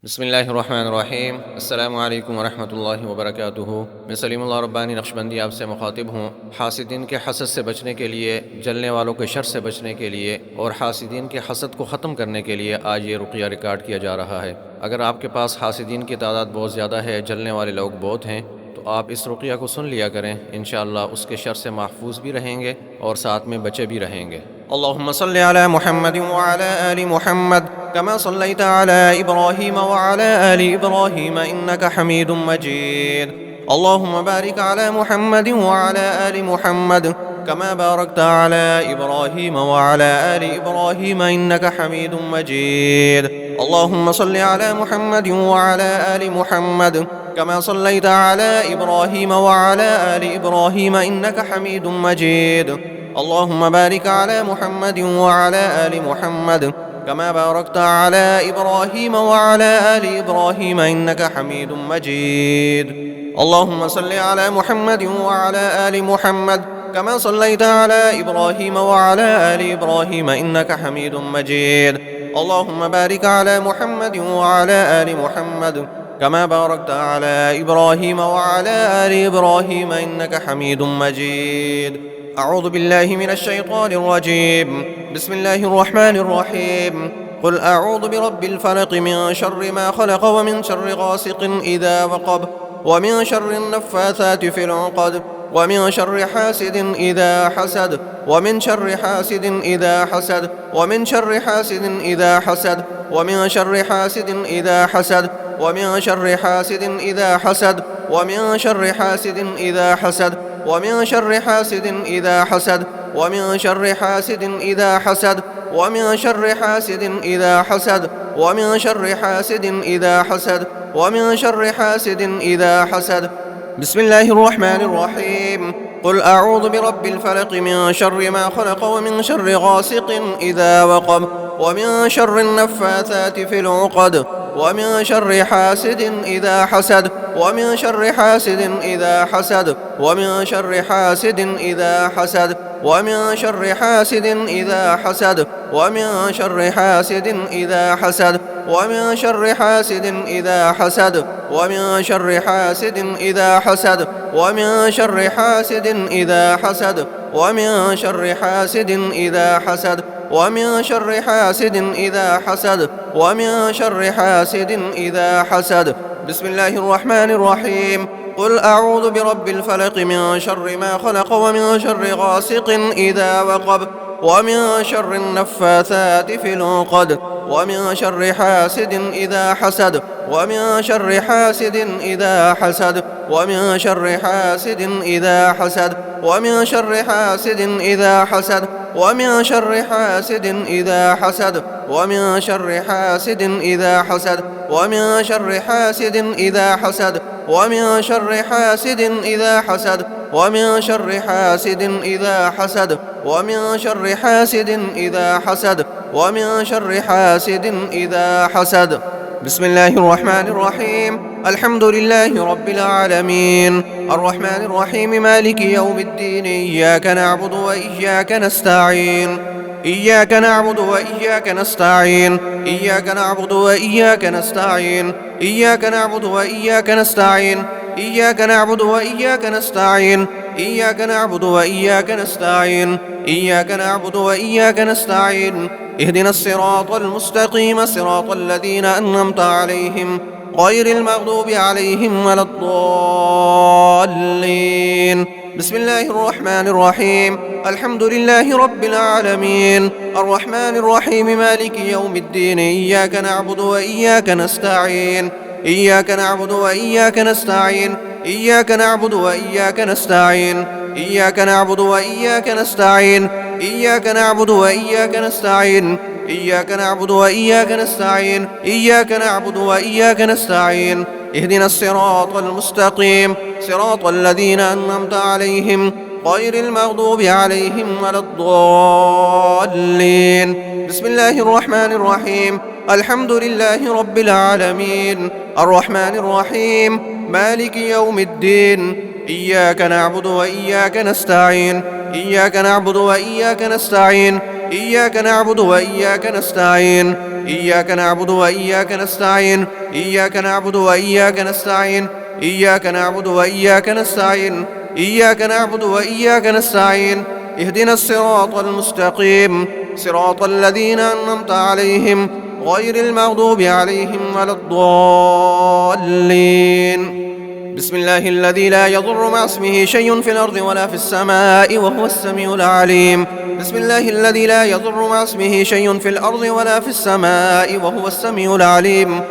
बिस्मिल्लाहिर्रहमानिर्रहीम। अस्सलामु अलैकुम वरहमतुल्लाहि वबरकातुहू। मैं सलीमुल्लाह रब्बानी नक्शबंदी आपसे मुखातिब हूँ। हासिदीन के हसद से बचने के लिए, जलने वालों के शर से बचने के लिए और हासिदीन के हसद को ख़त्म करने के लिए आज ये रुक़या रिकॉर्ड किया जा रहा है। अगर आपके पास हासिदीन की तादाद बहुत ज़्यादा है, जलने वाले लोग बहुत हैं, तो आप इस रुक़या को सुन लिया करें। इंशाअल्लाह उसके शर से महफूज भी रहेंगे और साथ में बचे भी रहेंगे। अल्लाहुम्मा सल्लि अला मुहम्मद व अला आलि मुहम्मद कमा सल्लैता अला इब्राहीम व अला आलि इब्राहीम इन्नका हमीदुम मजीद। अल्लाहुम्मा बारिक अला मुहम्मद व अला आलि मुहम्मद कमा बारकता अला इब्राहीम व अला आलि इब्राहीम इन्नका हमीदुम मजीद। अल्लाहुम्मा सल्लि अला मुहम्मद व अला आलि मुहम्मद कमा सल्लैता अला इब्राहीम व अला आलि इब्राहीम इन्नका हमीदुम मजीद। अल्लाहुम्मा बारिक अला मुहम्मद व अला आलि मुहम्मद कमा बारकता अला इब्राहीम व अला आलि इब्राहीम इन्नका हमीदुम मजीद। अल्लाहुम्मा सल्लि अला मुहम्मद व अला आलि मुहम्मद कमा सल्लैता अला इब्राहीम व अला आलि इब्राहीम इन्नका हमीदुम मजीद। अल्लाहुम्मा बारिक अला मुहम्मद व अला आलि मुहम्मद कमा बारकता अला इब्राहीम व अला आलि इब्राहीम इन्नका हमीदुम मजीद। अऊज़ु बिल्लाहि मिनश शैतानिर रजीम। बिस्मिल्लाहिर रहमानिर रहीम। क़ुल अऊज़ु बिरब्बिल फ़लक़ मिन शर्रि मा ख़लक़ व मिन शर्रि गासिक़िन इज़ा वक़ब व मिन शर्रि नफ़्फ़ाथाति फ़िल उक़द व मिन शर्रि हासिदिन इज़ा हसद व मिन शर्रि हासिदिन इज़ा हसद व मिन शर्रि हासिदिन इज़ा हसद व मिन शर्रि हासिदिन इज़ा हसद व मिन शर्रि हासिदिन इज़ा हसद व मिन शर्रि हासिदिन इज़ा हसद व मिन शर्रि हासिदिन इज़ा हसद व मिन शर्रि हासिदिन इज़ा हसद व मिन शर्रि हासिदिन इज़ा हसद व मिन शर्रि हासिदिन इज़ा हसद व मिन शर्रि हासिदिन इज़ा हसद। बिस्मिल्लाहिर रहमानिर रहीम। क़ुल अऊज़ु बिरब्बिल फ़लक़ मिन शर्रि मा ख़लक़ व मिन शर्रि गासिक़िन इज़ा वक़ब व मिन शर्रि नफ़्फ़ाथाति फ़िल उक़द व मिन शर्रि हासिदिन इज़ा हसद व मिन शर्रि हासिदिन इज़ा हसद व मिन शर्रि हासिदिन इज़ा हसद व मिन शर्रि हासिदिन इज़ा हसद व मिन शर्रि हासिदिन इज़ा हसद व मिन शर्रि हासिदिन इज़ा हसद व मिन शर्रि हासिदिन इज़ा हसद व मिन शर्रि हासिदिन इज़ा हसद व मिन शर्रि हासिदिन इज़ा हसद व मिन शर्रि हासिदिन इज़ा हसद व मिन शर्रि हासिदिन इज़ा हसद। बिस्मिल्लाहिर रहमानिर रहीम। क़ुल अऊज़ु बिरब्बिल फ़लक़ मिन शर्रि मा ख़लक़ व मिन शर्रि गासिक़िन इज़ा वक़ब व मिन शर्रि नफ़्फ़ाथाति फ़िल उक़द व मिन शर्रि हासिदिन इज़ा हसद व मिन शर्रि हासिदिन इज़ा हसद व मिन शर्रि हासिदिन इज़ा हसद व मिन शर्रि हासिदिन इज़ा हसद व मिन शर्रि हासिदिन इज़ा हसद व मिन शर्रि हासिदिन इज़ा हसद व मिन शर्रि हासिदिन इज़ा हसद व मिन शर्रि हासिदिन इज़ा हसद व मिन शर्रि हासिदिन इज़ा हसद व मिन शर्रि हासिदिन इज़ा हसद व मिन शर्रि हासिदिन इज़ा हसद। बिस्मिल्लाहिर रहमानिर रहीम। अल्हम्दुलिल्लाहि रब्बिल आलमीन अर्रहमानिर रहीम मालिकि यौमिद्दीन इय्याका नअबुदु व इय्याका नस्तईन इय्याका नअबुदु व इय्याका नस्तईन इय्याका नअबुदु व इय्याका नस्तईन इय्याका नअबुदु व इय्याका नस्तईन इय्याका नअबुदु व इय्याका नस्तईन इय्याका नअबुदु व इय्याका नस्तईन इय्याका नअबुदु व इय्याका नस्तईन اهدنا الصراط المستقيم صراط الذين أنعمت عليهم غير المغضوب عليهم ولا الضالين. بسم الله الرحمن الرحيم. الحمد لله رب العالمين الرحمن الرحيم مالك يوم الدين إياك نعبد وإياك نستعين إياك نعبد وإياك نستعين إياك نعبد وإياك نستعين إياك نعبد وإياك نستعين إياك نعبد وإياك نستعين إياك نعبد وإياك نستعين إياك نعبد وإياك نستعين. اهدنا الصراط المستقيم صراط الذين أنعمت عليهم غير المغضوب عليهم ولا الضالين. بسم الله الرحمن الرحيم. الحمد لله رب العالمين الرحمن الرحيم مالك يوم الدين إياك نعبد وإياك نستعين إياك نعبد وإياك نستعين إياك نعبد وإياك نستعين إياك نعبد وإياك نستعين إياك نعبد وإياك نستعين إياك نعبد وإياك نستعين إياك نعبد وإياك نستعين اهدنا الصراط المستقيم صراط الذين أنعمت عليهم غير المغضوب عليهم ولا الضالين. بسم الله الذي لا يضر مع اسمه شيء في الأرض ولا في السماء وهو السميع العليم. بسم الله الذي لا يضر مع اسمه شيء في الأرض ولا في السماء وهو السميع العليم.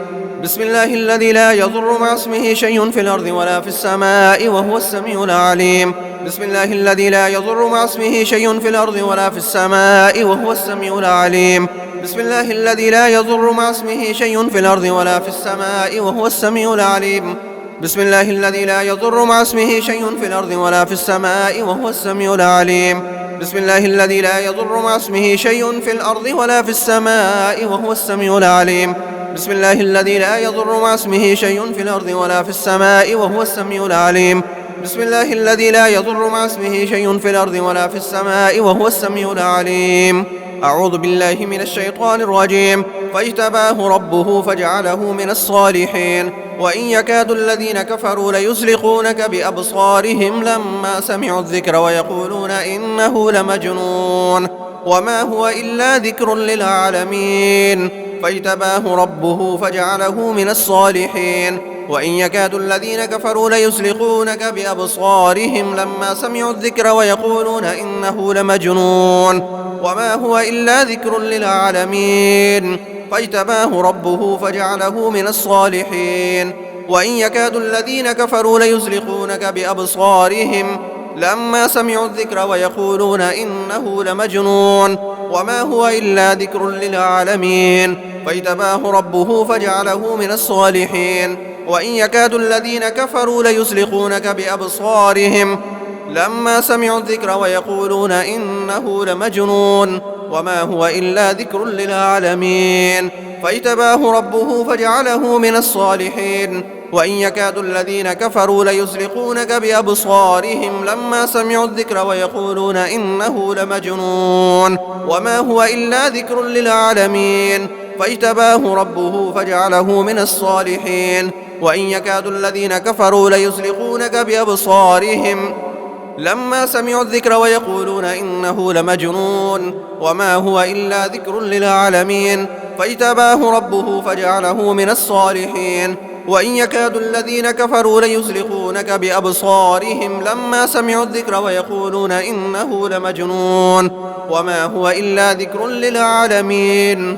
بسم الله الذي لا يضر مع اسمه شيء في الأرض ولا في السماء وهو السميع العليم. بسم الله الذي لا يضر مع اسمه شيء في الأرض ولا في السماء وهو السميع العليم. بسم الله الذي لا يضر مع اسمه شيء في الأرض ولا في السماء وهو السميع العليم. بسم الله الذي لا يضر مع اسمه شيء في الأرض ولا في السماء وهو السميع العليم. بسم الله الذي لا يضر مع اسمه شيء في الأرض ولا في السماء وهو السميع العليم. بسم الله الذي لا يضر مع اسمه شيء في الأرض ولا في السماء وهو السميع العليم. بسم الله الذي لا يضر مع اسمه شيء في الأرض ولا في السماء وهو السميع العليم. أعوذ بالله من الشيطان الرجيم. فاجتباه ربه فجعله من الصالحين. وإن يكاد الذين كفروا ليزلقونك بأبصارهم لما سمعوا الذكر ويقولون إنه لمجنون وما هو إلا ذكر للعالمين. فاجتباه ربه فجعله من الصالحين. وإن يكاد الذين كفروا ليزلقونك بأبصارهم لما سمعوا الذكر ويقولون إنه لمجنون وما هو إلا ذكر للعالمين. فاجتباه ربه فجعله من الصالحين. وإن يكاد الذين كفروا ليزلقونك بأبصارهم لما سمعوا الذكر ويقولون إنه لمجنون وما هو إلا ذكر للعالمين. فاجتباه ربه فجعله من الصالحين. وإن يكاد الذين كفروا ليزلقونك بأبصارهم لما سمعوا الذكر ويقولون إنه لمجنون وما هو إلا ذكر للعالمين. فاجتباه ربه فجعله من الصالحين. وإن يكاد الذين كفروا ليزلقونك بأبصارهم لما سمعوا الذكر ويقولون إنه لمجنون وما هو إلا ذكر للعالمين. فاجتباه ربه فجعله من الصالحين. وإن يكاد الذين كفروا ليزلقونك بأبصارهم لما سمعوا الذكر ويقولون إنه لمجنون وما هو إلا ذكر للعالمين. فاجتباه ربه فجعله من الصالحين. وإن يكاد الذين كفروا ليزلقونك بأبصارهم لما سمعوا الذكر ويقولون إنه لمجنون وما هو إلا ذكر للعالمين.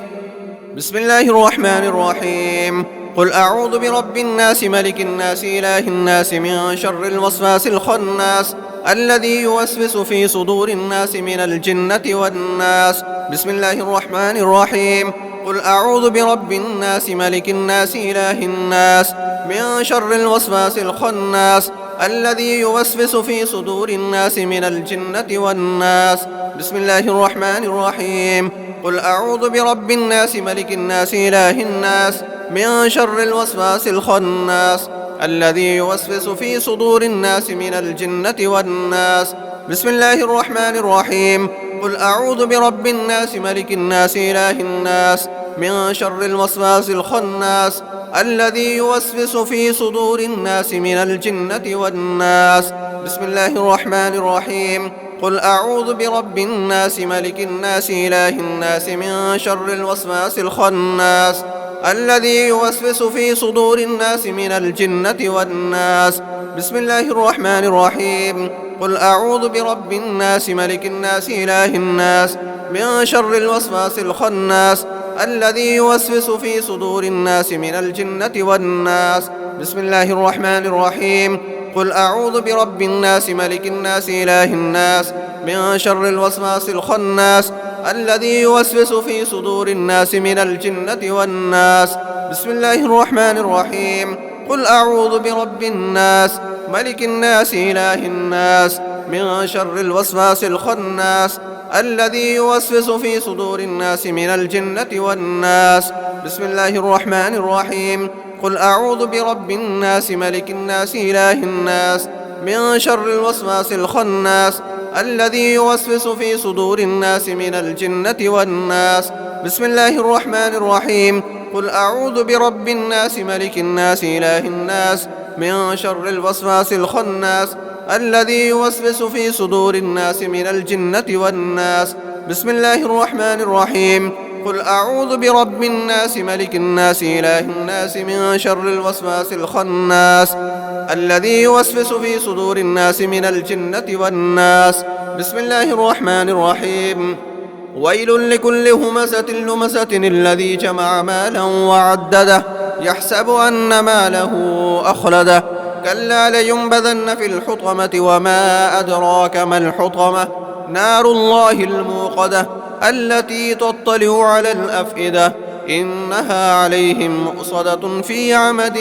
بسم الله الرحمن الرحيم. قل أعوذ برب الناس ملك الناس إله الناس من شر الوسواس الخناس الذي يوسوس في صدور الناس من الجنة والناس. بسم الله الرحمن الرحيم. قل أعوذ برب الناس ملك الناس إله الناس من شر الوسواس الخناس الذي يوسوس في صدور الناس من الجنة والناس. بسم الله الرحمن الرحيم. قل أعوذ برب الناس ملك الناس إله الناس من شر الوسواس الخناس الذي يوسوس في صدور الناس من الجنة والناس. بسم الله الرحمن الرحيم. قل أعوذ برب الناس ملك الناس إله الناس من شر الوسواس الخناس الذي يوسوس في صدور الناس من الجنة والناس. بسم الله الرحمن الرحيم. قل أعوذ برب الناس ملك الناس إله الناس من شر الوسواس الخناس الذي يوسوس في صدور الناس من الجنة والناس. بسم الله الرحمن الرحيم. قل أعوذ برب الناس ملك الناس إله الناس من شر الوسواس الخناس الذي يوسوس في صدور الناس من الجنة والناس. بسم الله الرحمن الرحيم. قل أعوذ برب الناس ملك الناس إله الناس من شر الوسواس الخناس الذي يوسوس في صدور الناس من الجنة والناس. بسم الله الرحمن الرحيم. قل أعوذ برب الناس ملك الناس إله الناس من شر الوسواس الخناس الذي يوسوس في صدور الناس من الجنة والناس. بسم الله الرحمن الرحيم. قل أعوذ برب الناس ملك الناس إله الناس من شر الوسواس الخناس الذي يوسوس في صدور الناس من الجنة والناس. بسم الله الرحمن الرحيم. قل أعوذ برب الناس ملك الناس إله الناس من شر الوسواس الخناس الذي يوسوس في صدور الناس من الجنة والناس. بسم الله الرحمن الرحيم. قل أعوذ برب الناس ملك الناس إله الناس من شر الوسواس الخناس الذي يوسوس في صدور الناس من الجنة والناس. بسم الله الرحمن الرحيم. ويل لكل همزة لمزة الذي جمع مالا وعدده يحسب أن ماله أخلده كلا لينبذن في الحطمة وما أدراك ما الحطمة نار الله الموقدة التي تطلع على الأفئدة إنها عليهم مؤصدة في عمد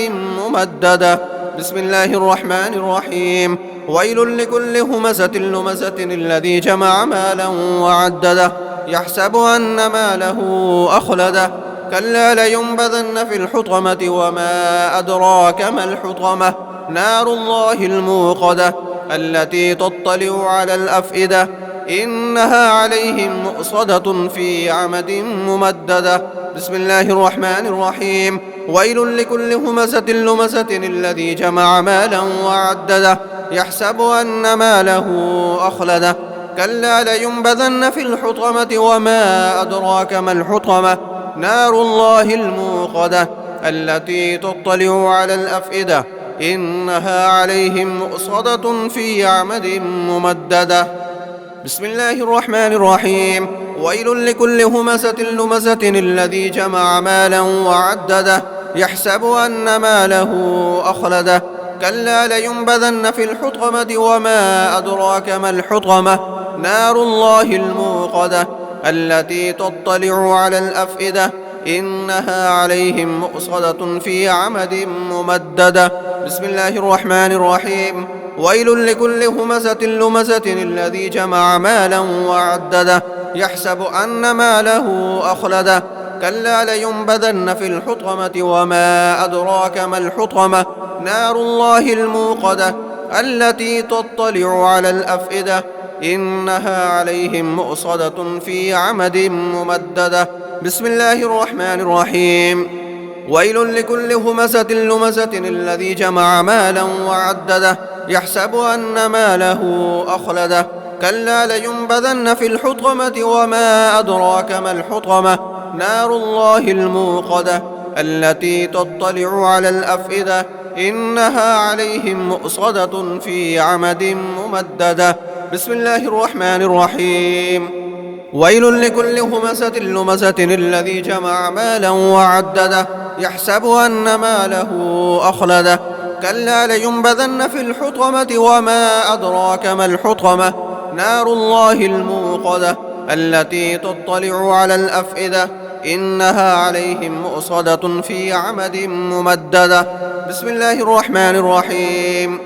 ممددة. بسم الله الرحمن الرحيم. ويل لكل همزة لمزة الذي جمع مالا وعدده يحسب أن ماله أخلده كلا لينبذن في الحطمة وما أدراك ما الحطمة نار الله الموقدة التي تطلع على الأفئدة إنها عليهم مؤصدة في عمد ممددة. بسم الله الرحمن الرحيم. ويل لكل همزة لمزة الذي جمع مالا وعدده يحسب أن ماله أخلده كلا لينبذن في الحطمة وما أدراك ما الحطمة نار الله الموقدة التي تطلع على الأفئدة إنها عليهم مؤصدة في عمد ممددة. بسم الله الرحمن الرحيم. ويل لكل همزة لمزة الذي جمع مالا وعدده يحسب أن ماله أخلده كلا لينبذن في الحطمة وما أدراك ما الحطمة نار الله الموقدة التي تطلع على الأفئدة إنها عليهم مؤصدة في عمد ممددة. بسم الله الرحمن الرحيم. ويل لكل همزة لمزة الذي جمع مالا وعدده يحسب أن ماله أخلده كلا لينبذن في الحطمة وما أدراك ما الحطمة نار الله الموقدة التي تطلع على الأفئدة إنها عليهم مؤصدة في عمد ممددة. بسم الله الرحمن الرحيم. ويل لكل همزة لمزة الذي جمع مالا وعدده يحسب أن ماله أخلده كلا لينبذن في الحطمة وما أدراك ما الحطمة نار الله الموقدة التي تطلع على الأفئدة إنها عليهم مؤصدة في عمد ممددة. بسم الله الرحمن الرحيم. ويل لكل همزة لمزة الذي جمع مالا وعدده يحسب أن ماله أخلده كلا لينبذن في الحطمة وما أدراك ما الحطمة نار الله الموقدة التي تطلع على الأفئدة إنها عليهم مؤصدة في عمد ممددة. بسم الله الرحمن الرحيم.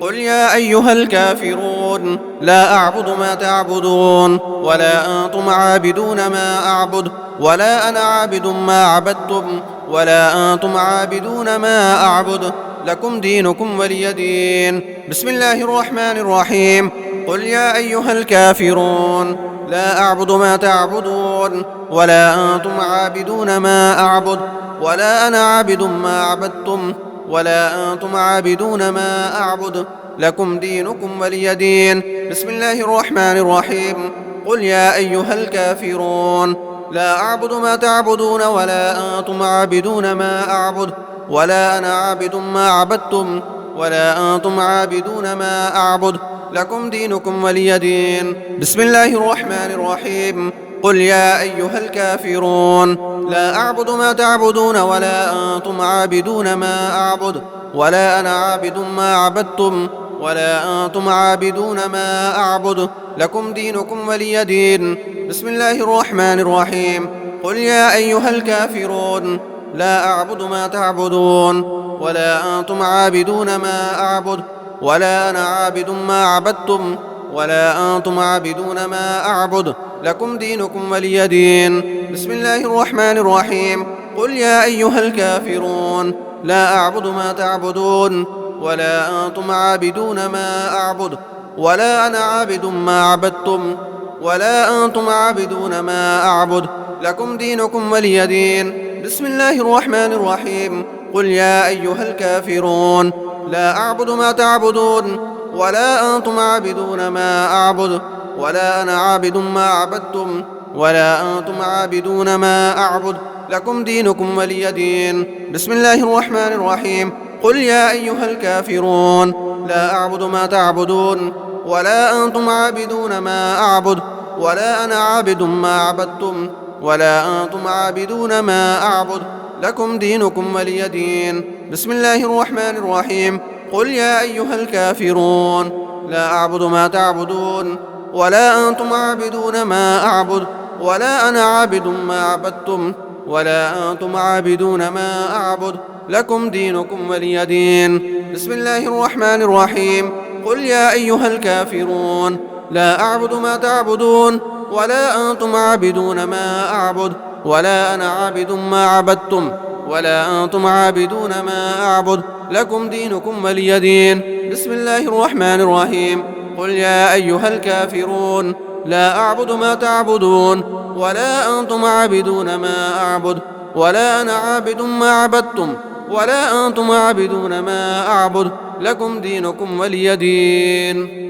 قل يا أيها الكافرون لا أعبد ما تعبدون ولا أنتم عابدون ما أعبد ولا أنا عابد ما عبدتم ولا أنتم عابدون ما أعبد لكم دينكم ولي دين. بسم الله الرحمن الرحيم. قل يا أيها الكافرون لا أعبد ما تعبدون ولا أنتم عابدون ما أعبد ولا أنا عابد ما عبدتم ولا أنتم عابدون ما أعبد لكم دينكم ولي دين. بسم الله الرحمن الرحيم. قل يا أيها الكافرون لا أعبد ما تعبدون ولا أنتم عابدون ما أعبد ولا أنا عابد ما عبدتم ولا أنتم عابدون ما أعبد لكم دينكم ولي دين. بسم الله الرحمن الرحيم. قل يا أيها الكافرون لا أعبد ما تعبدون ولا أنتم عابدون ما أعبد ولا أنا عابد ما عبدتم ولا أنتم عابدون ما أعبد لكم دينكم ولي دين. بسم الله الرحمن الرحيم. قل يا أيها الكافرون لا أعبد ما تعبدون ولا أنتم عابدون ما أعبد ولا أنا عابد ما عبدتم ولا أنتم عابدون ما أعبد لكم دينكم ولي دين. بسم الله الرحمن الرحيم. قل يا أيها الكافرون لا أعبد ما تعبدون ولا أنتم عابدون ما أعبد ولا أنا عابد ما عبدتم ولا أنتم عابدون ما أعبد لكم دينكم ولي دين. بسم الله الرحمن الرحيم. قل يا أيها الكافرون لا أعبد ما تعبدون ولا أنتم عابدون ما أعبد ولا أنا عابد ما عبدتم ولا أنتم عابدون ما أعبد لكم دينكم ولي دين. بسم الله الرحمن الرحيم. قل يا أيها الكافرون لا أعبد ما تعبدون ولا أنتم عابدون ما أعبد ولا أنا عابد ما عبدتم ولا أنتم عابدون ما أعبد لكم دينكم ولي دين. بسم الله الرحمن الرحيم. قل يا أيها الكافرون لا أعبد ما تعبدون ولا أنتم عابدون ما أعبد ولا أنا عابد ما عبدتم ولا أنتم عابدون ما أعبد لكم دينكم ولي دين. بسم الله الرحمن الرحيم. قل يا أيها الكافرون لا أعبد ما تعبدون ولا أنتم عابدون ما أعبد ولا أنا عابد ما عبدتم ولا أنتم عابدون ما أعبد لكم دينكم ولي دين. بسم الله الرحمن الرحيم. قل يا أيها الكافرون لا أعبد ما تعبدون ولا أنتم عابدون ما أعبد ولا أنا عابد ما عبدتم ولا أنتم عابدون ما أعبد لكم دينكم ولي دين.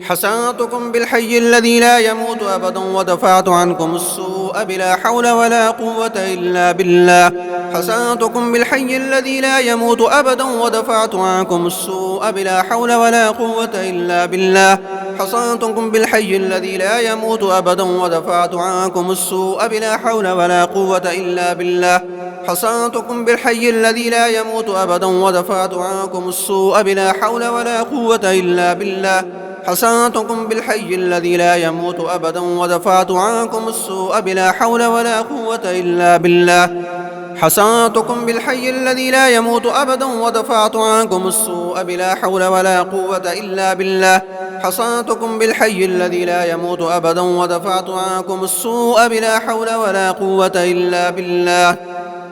حسنتكم بالحي الذي لا يموت أبدا ودفعت عنكم السوء بلا حول ولا قوة إلا بالله. حسنتكم بالحي الذي لا يموت أبدا ودفعت عنكم السوء بلا حول ولا قوة إلا بالله. حصنتكم بالحي الذي لا يموت أبدا ودفعت عنكم السوء بلا حول ولا قوة إلا بالله. حصنتكم بالحي الذي لا يموت أبدا ودفعت عنكم السوء بلا حول ولا قوة إلا بالله. حصنتكم بالحي الذي لا يموت أبدا ودفعت عنكم السوء بلا حول ولا قوة إلا بالله. حصنتكم بالحي الذي لا يموت أبدا ودفعت عنكم السوء بلا حول ولا قوة إلا بالله. حصنتكم بالحي الذي لا يموت أبدا ودفعت عنكم السوء بلا حول ولا قوة إلا بالله.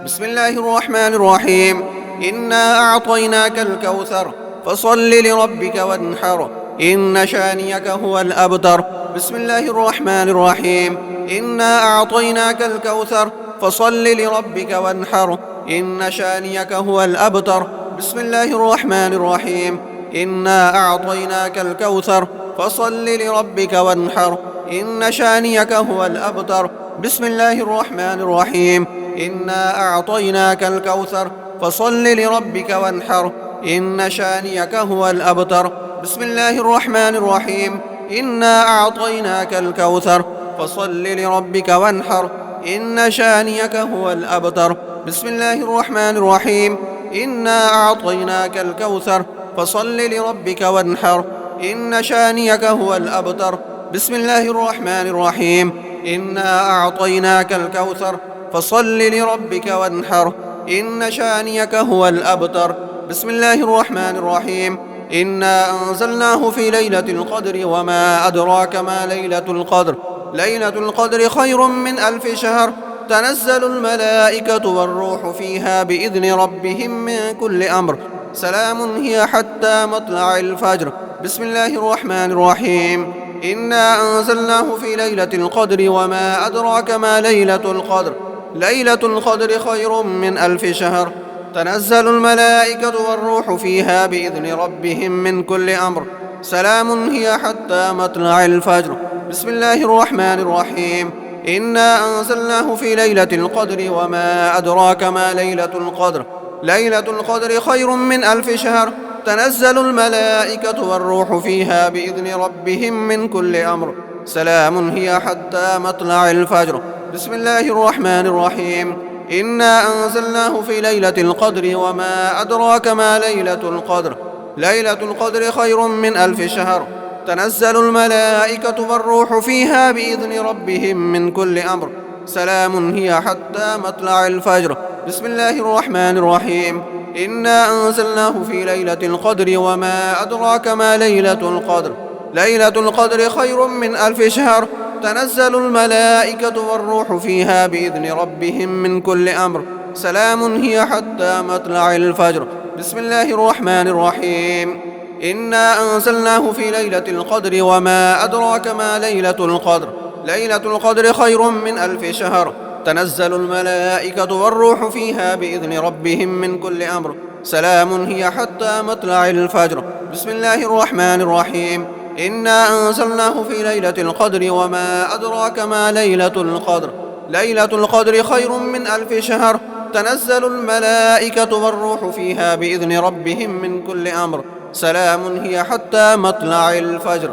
بسم الله الرحمن الرحيم. إنا أعطيناك الكوثر فصل لربك وانحر إن شانيك هو الأبتر. بسم الله الرحمن الرحيم. إنا أعطيناك الكوثر فصل لربك وانحر إن شانيك هو الأبتر. بسم الله الرحمن الرحيم. إنا أعطيناك الكوثر فصل لربك وانحر إن شانيك هو الأبتر. بسم الله الرحمن الرحيم. إنا أعطيناك الكوثر فصل لربك وانحر إن شانيك هو الأبتر. بسم الله الرحمن الرحيم. إنا أعطيناك الكوثر فصل لربك وانحر إن شانيك هو الأبتر. بسم الله الرحمن الرحيم. إنا أعطيناك الكوثر فصل لربك وانحر إن شانيك هو الأبتر. بسم الله الرحمن الرحيم. إنا أعطيناك الكوثر فصل لربك وانحر إن شانيك هو الأبتر. بسم الله الرحمن الرحيم. إنا أنزلناه في ليلة القدر وما أدراك ما ليلة القدر. ليلة القدر خير من 1000 شهر. تنزل الملائكة والروح فيها بإذن ربهم من كل أمر. سلام هي حتى مطلع الفجر. بسم الله الرحمن الرحيم. إنا أنزلناه في ليلة القدر وما أدراك ما ليلة القدر. ليلة القدر خير من 1000 شهر. تنزل الملائكة والروح فيها بإذن ربهم من كل أمر. سلام هي حتى مطلع الفجر. بسم الله الرحمن الرحيم. إنا أنزلناه في ليلة القدر وما أدراك ما ليلة القدر. ليلة القدر خير من 1000 شهر. تنزل الملائكة والروح فيها بإذن ربهم من كل أمر. سلام هي حتى مطلع الفجر. بسم الله الرحمن الرحيم. إنا أنزلناه في ليلة القدر وما أدراك ما ليلة القدر. ليلة القدر خير من 1000 شهر. تنزل الملائكة والروح فيها بإذن ربهم من كل أمر. سلام هي حتى مطلع الفجر. بسم الله الرحمن الرحيم. إنا أنزلناه في ليلة القدر وما أدراك ما ليلة القدر. ليلة القدر خير من 1000 شهر. تنزل الملائكة والروح فيها بإذن ربهم من كل أمر. سلام هي حتى مطلع الفجر. بسم الله الرحمن الرحيم. إنا أنزلناه في ليلة القدر وما أدراك ما ليلة القدر ليلة القدر خير من 1000 شهر تنزل الملائكة والروح فيها بإذن ربهم من كل أمر سلام هي حتى مطلع الفجر. بسم الله الرحمن الرحيم. إنا أنزلناه في ليلة القدر وما أدراك ما ليلة القدر ليلة القدر خير من 1000 شهر تنزل الملائكة والروح فيها بإذن ربهم من كل أمر سلام هي حتى مطلع الفجر.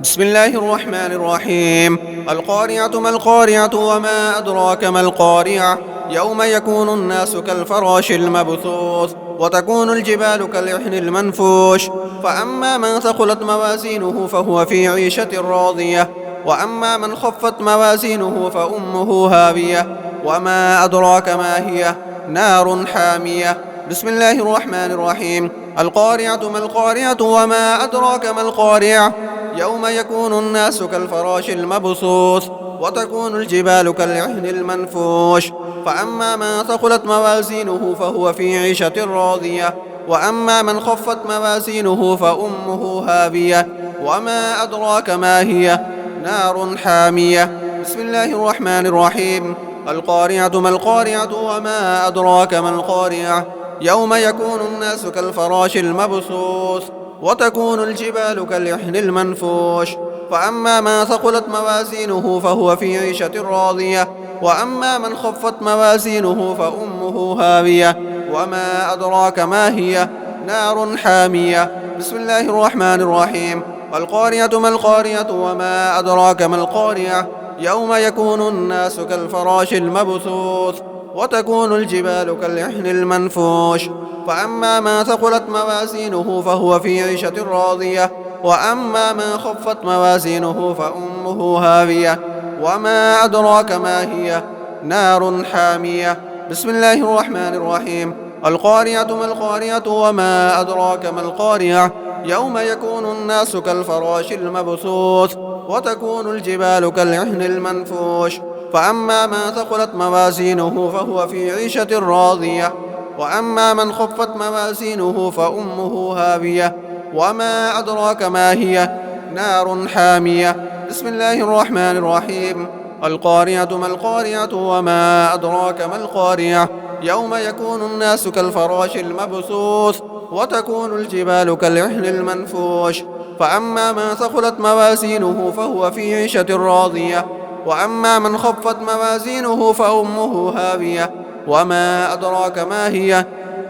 بسم الله الرحمن الرحيم. القارعة ما القارعة وما أدراك ما القارعة يوم يكون الناس كالفراش المبثوث وتكون الجبال كالعهن المنفوش فأما من ثقلت موازينه فهو في عيشة راضية وأما من خفت موازينه فأمه هاوية وما أدراك ما هي نار حامية. بسم الله الرحمن الرحيم. القارعة ما القارعة وما أدراك ما القارعة يوم يكون الناس كالفراش المبثوث وتكون الجبال كالعهن المنفوش فأما من ثقلت موازينه فهو في عيشة راضية وأما من خفت موازينه فأمه هاوية وما أدراك ما هي نار حامية. بسم الله الرحمن الرحيم. القارعة ما القارعة وما أدراك ما القارعة يوم يكون الناس كالفراش المبثوث وتكون الجبال كالعهن المنفوش فأما من ثقلت موازينه فهو في عيشة راضية وأما من خفت موازينه فأمه هاوية وما أدراك ما هي نار حامية. بسم الله الرحمن الرحيم. القارعة ما القارعة وما أدراك ما القارعة يوم يكون الناس كالفراش المبثوث وتكون الجبال كالعهن المنفوش فأما من ثقلت موازينه فهو في عيشة راضية وأما من خفت موازينه فأمه هاوية وما أدراك ما هي نار حامية. بسم الله الرحمن الرحيم. القارعة ما القارعة وما أدراك ما القارعة يوم يكون الناس كالفراش المبثوث وتكون الجبال كالعهن المنفوش فأما من ثقلت موازينه فهو في عيشة راضية وأما من خفت موازينه فأمه هاوية وما أدراك ما هي نار حامية. بسم الله الرحمن الرحيم. القارعة ما القارعة وما أدراك ما القارعة يوم يكون الناس كالفراش المبثوث وتكون الجبال كالعهن المنفوش فأما من ثقلت موازينه فهو في عيشة راضية وأما من خفت موازينه فأمه هاوية وما أدراك ما هي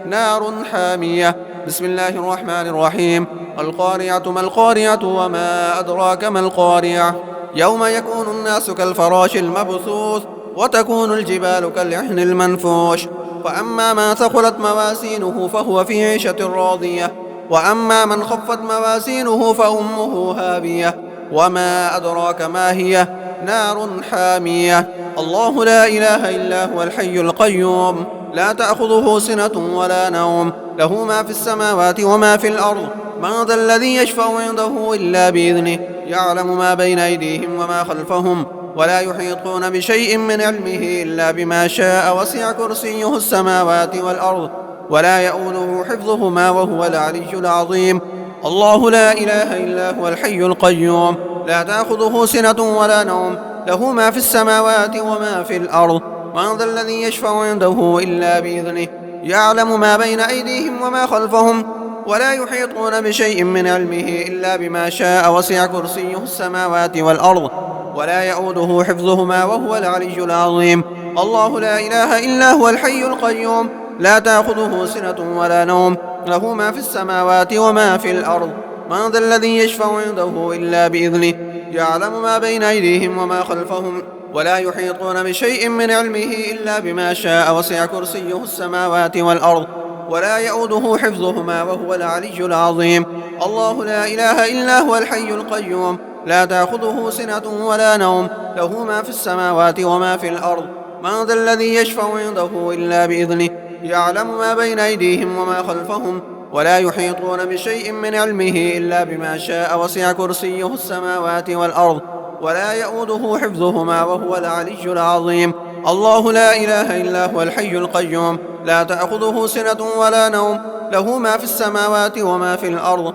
نار حامية. بسم الله الرحمن الرحيم. القارعة ما القارعة وما أدراك ما القارعة يوم يكون الناس كالفراش المبثوث وتكون الجبال كالعهن المنفوش فأما من ثقلت موازينه فهو في عيشة راضية وأما من خفت موازينه فأمه هاوية وما أدراك ما هي نار حامية. الله لا إله إلا هو الحي القيوم لا تأخذه سنة ولا نوم له ما في السماوات وما في الأرض من ذا الذي يشفع عنده إلا بإذنه يعلم ما بين أيديهم وما خلفهم ولا يحيطون بشيء من علمه إلا بما شاء وسع كرسيه السماوات والأرض ولا يؤوده حفظهما وهو العلي العظيم. الله لا إله إلا هو الحي القيوم لا تأخذه سنة ولا نوم له ما في السماوات وما في الأرض من ذا الذي يشفع عنده إلا بإذنه يعلم ما بين أيديهم وما خلفهم ولا يحيطون بشيء من علمه إلا بما شاء وسع كرسيه السماوات والأرض ولا يؤوده حفظهما وهو العلي العظيم. الله لا إله إلا هو الحي القيوم لا تأخذه سنة ولا نوم له ما في السماوات وما في الأرض من ذا الذي يشفع عنده إلا بإذنه يعلم ما بين أيديهم وما خلفهم ولا يحيطون بشيء من علمه إلا بما شاء وسع كرسيه السماوات والأرض ولا يؤوده حفظهما وهو العلي العظيم. الله لا إله إلا هو الحي القيوم لا تأخذه سنة ولا نوم له ما في السماوات وما في الأرض من ذا الذي يشفع عنده إلا بإذنه يعلم ما بين أيديهم وما خلفهم ولا يحيطون بشيء من علمه إلا بما شاء وسع كرسيه السماوات والأرض ولا يؤوده حفظهما وهو العلي العظيم. الله لا إله إلا هو الحي القيوم لا تأخذه سنة ولا نوم له ما في السماوات وما في الأرض